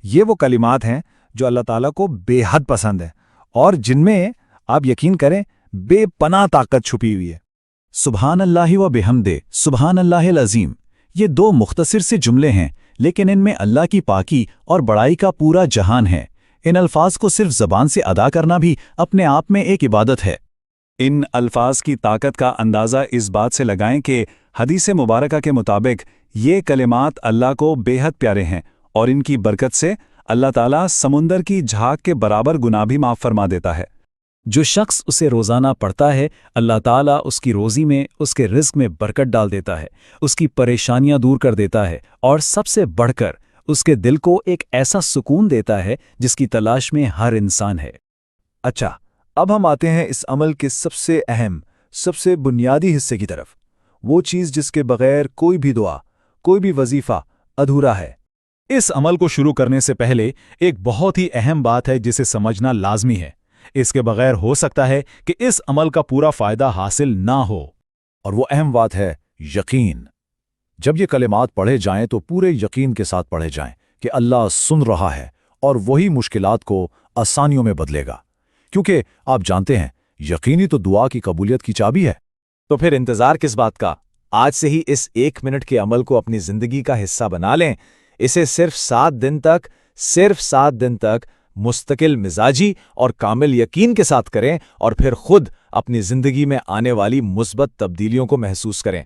یہ وہ کلمات ہیں جو اللہ تعالیٰ کو بے حد پسند ہیں اور جن میں آپ یقین کریں بے پناہ طاقت چھپی ہوئی ہے۔ سبحان اللہ و بحمدہ، سبحان اللہ العظیم، یہ دو مختصر سے جملے ہیں لیکن ان میں اللہ کی پاکی اور بڑائی کا پورا جہان ہے۔ ان الفاظ کو صرف زبان سے ادا کرنا بھی اپنے آپ میں ایک عبادت ہے۔ ان الفاظ کی طاقت کا اندازہ اس بات سے لگائیں کہ حدیث مبارکہ کے مطابق یہ کلمات اللہ کو بے حد پیارے ہیں اور ان کی برکت سے اللہ تعالیٰ سمندر کی جھاگ کے برابر گناہ بھی معاف فرما دیتا ہے۔ جو شخص اسے روزانہ پڑھتا ہے اللہ تعالیٰ اس کی روزی میں، اس کے رزق میں برکت ڈال دیتا ہے، اس کی پریشانیاں دور کر دیتا ہے اور سب سے بڑھ کر اس کے دل کو ایک ایسا سکون دیتا ہے جس کی تلاش میں ہر انسان ہے۔ اچھا، اب ہم آتے ہیں اس عمل کے سب سے اہم، سب سے بنیادی حصے کی طرف، وہ چیز جس کے بغیر کوئی بھی دعا، کوئی بھی وظیفہ ادھورا ہے۔ اس عمل کو شروع کرنے سے پہلے ایک بہت ہی اہم بات ہے جسے سمجھنا لازمی ہے۔ اس کے بغیر ہو سکتا ہے کہ اس عمل کا پورا فائدہ حاصل نہ ہو، اور وہ اہم بات ہے یقین۔ جب یہ کلمات پڑھے جائیں تو پورے یقین کے ساتھ پڑھے جائیں کہ اللہ سن رہا ہے اور وہی مشکلات کو آسانیوں میں بدلے گا، کیونکہ آپ جانتے ہیں یقینی تو دعا کی قبولیت کی چابی ہے۔ تو پھر انتظار کس بات کا؟ آج سے ہی اس 1 منٹ کے عمل کو اپنی زندگی کا حصہ بنا لیں۔ اسے صرف 7 دن تک مستقل مزاجی اور کامل یقین کے ساتھ کریں اور پھر خود اپنی زندگی میں آنے والی مثبت تبدیلیوں کو محسوس کریں۔